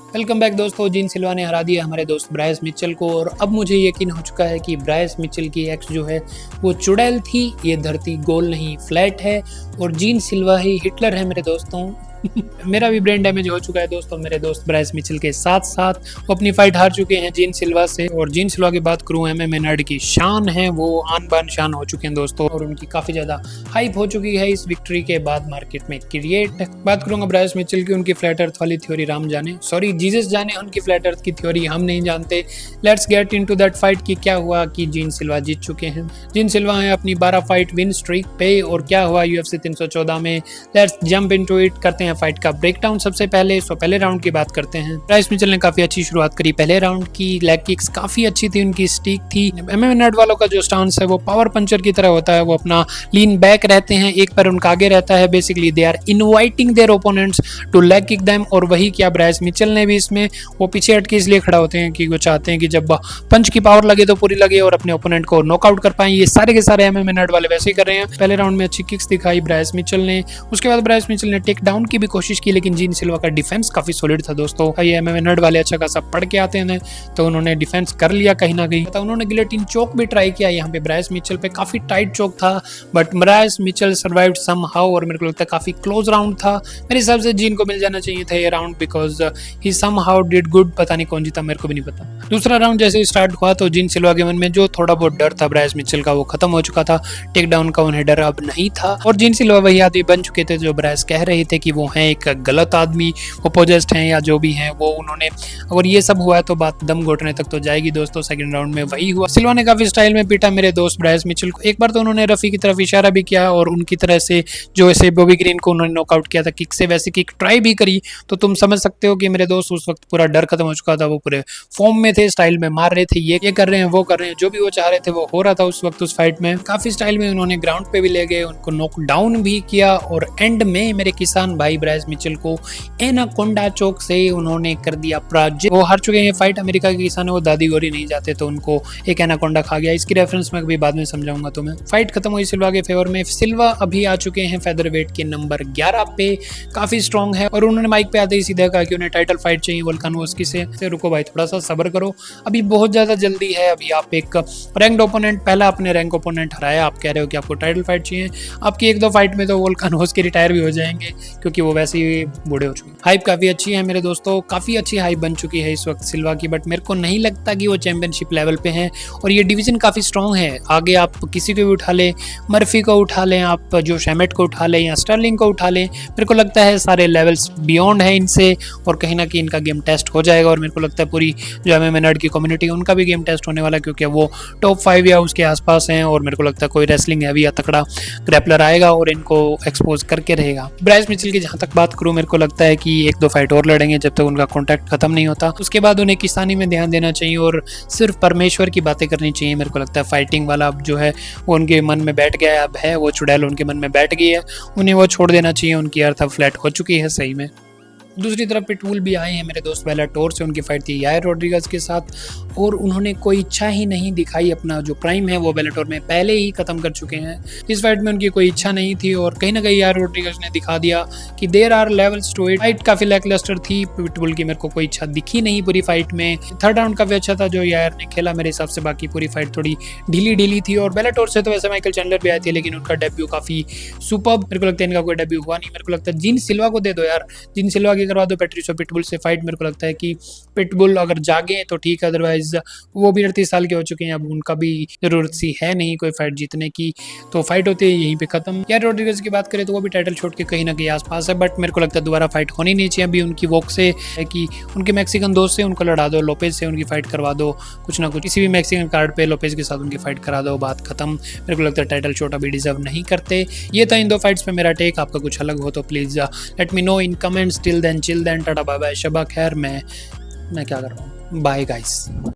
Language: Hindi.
वेलकम बैक दोस्तों। जीन सिल्वा ने हरा दिया हमारे दोस्त ब्राइस मिचेल को और अब मुझे यकीन हो चुका है कि ब्राइस मिचेल की एक्स जो है वो चुड़ैल थी। ये धरती गोल नहीं फ्लैट है और जीन सिल्वा ही हिटलर है मेरे दोस्तों। मेरा भी ब्रेन डैमेज हो चुका है दोस्तों। मेरे दोस्त ब्राइस मिचेल के साथ साथ वो अपनी फाइट हार चुके हैं जीन सिल्वा से। और जीन सिल्वा की बात करूं, एमएमए नर्ड की शान है, वो आन बान शान हो चुके हैं दोस्तों और उनकी काफी ज्यादा हाइप हो चुकी है इस विक्ट्री के बाद मार्केट में क्रिएट। बात करूंगा ब्राइस मिचेल की, उनकी फ्लैट अर्थ वाली थ्योरी राम जाने, सॉरी जीसस जाने, उनकी फ्लैट अर्थ की थ्योरी हम नहीं जानते। Let's get into that fight कि क्या हुआ कि जीन सिल्वा जीत चुके हैं। जीन सिल्वा है अपनी 12 फाइट विन स्ट्रीक पे और क्या हुआ UFC 314 में। लेट्स जंप इनटू इट, करते हैं फाइट का ब्रेकडाउन। सबसे पहले पहले राउंड की बात करते हैं। ब्राइस मिचेल ने काफी अच्छी शुरुआत करी पहले राउंड की। लेग किक्स काफी अच्छी थी, उनकी स्टिक थी। एमएमए नर्ड वालों का जो स्टांस है वो पावर पंचर की तरह होता है। वो अपना लीन बैक रहते हैं, एक पैर उनका आगे रहता है। Basically they are inviting their opponents to leg kick them. और वही किया ब्राइस मिचेल ने भी इसमें। वो पीछे हट के इसलिए खड़ा होते हैं कि वो चाहते हैं कि जब पंच की पावर लगे तो पूरी लगे और अपने ओपोनेंट को नॉकआउट कर पाए। ये सारे के सारे एमएमए नर्ड वाले वैसे ही कर रहे हैं। पहले राउंड में अच्छी किक्स दिखाई ब्राइस मिचेल ने। उसके बाद ब्राइस मिचेल ने टेक डाउन की भी कोशिश की, लेकिन जीन सिल्वा का डिफेंस काफी सॉलिड था दोस्तों। ये एमएमए नर्ड वाले अच्छा खासा पढ़ के आते हैं तो उन्होंने डिफेंस कर लिया कहीं ना कहीं। तो उन्होंने गिलेटिन चोक भी ट्राई किया यहाँ पे ब्राइस मिचेल पे। काफी टाइट चोक था but Bryce Mitchell survived somehow और मेरे को लगता है काफी क्लोज राउंड था। मेरे हिसाब से जीन को मिल जाना चाहिए था ये round because he somehow did good. पता नहीं कौन जीता, मेरे को भी नहीं पता। दूसरा राउंड जैसे स्टार्ट हुआ तो जीन सिल्वा के मन में जो थोड़ा बहुत डर था ब्राइस मिचेल का वो खत्म हो चुका था। टेक डाउन का उन्हें डर अब नहीं था और जीन सिल्वा वही आदमी बन चुके थे जो ब्राइस कह रहे थे कि वो हैं एक गलत आदमी, वो पोजेस्ड हैं या जो भी हैं वो उन्होंने। और ये सब हुआ है तो बात दम घोटने तक तो जाएगी दोस्तों। सेकंड राउंड में वही हुआ। सिल्वा ने काफी स्टाइल में पीटा मेरे दोस्त ब्राइस मिचेल को। एक बार तो उन्होंने रफी की तरफ इशारा भी किया और उनकी तरह से जो ऐसे बॉबी ग्रीन को उन्होंने नॉकआउट किया था किक से, वैसे किक ट्राई भी करी। तो तुम समझ सकते हो कि मेरे दोस्त उस वक्त पूरा डर खत्म हो चुका था। वो पूरे फॉर्म में थे, स्टाइल में मार रहे थे, ये कर रहे हैं वो कर रहे हैं, जो भी वो चाह रहे थे वो हो रहा था उस वक्त। उस फाइट में काफी स्टाइल में उन्होंने ग्राउंड पे भी ले गए, उनको नॉक डाउन भी किया और एंड में मेरे किसान भाई ब्राइस मिचेल को एनाकोंडा चोक से उन्होंने कर दिया पराजित। वो हार चुके हैं फाइट। अमेरिका के किसान है वो दादी गोरी नहीं जाते तो उनको एक एनाकोंडा खा गया। इसकी रेफरेंस मैं कभी बाद में समझाऊंगा तुम्हें। फाइट खत्म हुई सिल्वा के फेवर में। सिल्वा अभी आ चुके हैं फेदर वेट के नंबर 11 पे, काफी स्ट्रॉन्ग है और उन्होंने माइक पे आते ही सीधा कहा कि उन्हें टाइटल फाइट चाहिए वोल्कानोव्स्की से। रुको भाई, थोड़ा सा सब्र करो, अभी बहुत ज्यादा जल्दी है। अभी आप एक रैंक्ड ओपोनेंट, पहला अपने रैंक ओपोनेंट हराया, आप कह रहे हो कि आपको टाइटल फाइट चाहिए। आपकी एक दो फाइट में तो वोल्कानोव्स्की रिटायर भी हो जाएंगे क्योंकि वो वैसे ही बूढ़े हो चुके हैं। हाइप काफी अच्छी है मेरे दोस्तों, काफी अच्छी हाइप बन चुकी है इस वक्त सिल्वा की। बट मेरे को नहीं लगता कि वो चैंपियनशिप लेवल पे हैं और ये डिवीजन काफी स्ट्रॉन्ग है। आगे आप किसी को भी उठा लें, मर्फी को उठा लें, आप जो शैमेट को उठा लें या स्टर्लिंग को उठा लें, मेरे को लगता है सारे लेवल्स बियॉन्ड है इनसे और कहीं ना कहीं इनका गेम टेस्ट हो जाएगा। और मेरे को लगता है पूरी जो एमएमए नर्ड की कम्युनिटी उनका भी गेम टेस्ट होने वाला है क्योंकि वो टॉप 5 या उसके आसपास हैं। और मेरे को लगता है कोई रेसलिंग हैवी या तकड़ा ग्रैपलर आएगा और इनको एक्सपोज करके रहेगा। ब्राइस मिचेल की जहां तक बात करूं, मेरे को लगता है कि एक दो फाइट और लड़ेंगे जब तक उनका कॉन्ट्रैक्ट खत्म नहीं होता। उसके बाद उन्हें किसानी में ध्यान देना चाहिए और सिर्फ परमेश्वर की बातें करनी चाहिए। मेरे को लगता है फाइटिंग वाला अब जो है वो उनके मन में बैठ गया है, अब है वो चुड़ैल उनके मन में बैठ गई है, उन्हें वो छोड़ देना चाहिए। उनकी अर्थ अब फ्लैट हो चुकी है सही में। दूसरी तरफ पिटबुल भी आए हैं मेरे दोस्त बेलाटोर से। उनकी फाइट थी यायर रोड्रिगज के साथ और उन्होंने कोई इच्छा ही नहीं दिखाई। अपना जो प्राइम है वो बेलाटोर में पहले ही खत्म कर चुके हैं। इस फाइट में उनकी कोई इच्छा नहीं थी और कहीं ना कहीं यायर रोड्रिगज ने दिखा दिया कि there are levels to it. Fight काफी लैकलस्टर थी पिटबुल की, मेरे को कोई इच्छा दिखी नहीं पूरी फाइट में। थर्ड राउंड काफी अच्छा था जो यायर ने खेला मेरे हिसाब से, बाकी पूरी फाइट थोड़ी ढीली थी। और बेलाटोर से तो वैसे माइकल चैंडलर भी आए थे लेकिन उनका डेब्यू काफी सुपर्ब। मेरे को लगता है इनका कोई डेब्यू हुआ नहीं। मेरे को लगता है जीन सिल्वा को दे दो यार, जीन सिल्वा की करवा दो पैट्रिसियो पिटबुल से फाइट। मेरे को लगता है कि पिटबुल अगर जागे तो ठीक है, अदरवाइज वो भी 38 साल के हो चुके हैं, अब उनका भी जरूरत सी है नहीं कोई फाइट जीतने की, तो फाइट होती है यहीं पे खत्म। यार रोड्रिगज की बात करें तो वो भी टाइटल छोड़ के कहीं ना कहीं आसपास है, बट मेरे को लगता है दोबारा फाइट होनी नहीं चाहिए। अभी उनकी वॉक से है कि उनके मैक्सिकन दोस्त से उनको लड़ा दो, लोपेज से उनकी फाइट करवा दो, कुछ ना कुछ किसी भी मैक्सिकन कार्ड पे लोपेज के साथ उनकी फाइट करा दो, बात खत्म। मेरे को लगता है टाइटल शॉट अभी डिजर्व नहीं करते। ये था इन दो फाइट्स पे मेरा टेक। आपका कुछ अलग हो तो please let me know in comments. Till then chill then, tata bye bye, शबा खैर। मैं क्या कर रहा हूँ, बाय गाइस।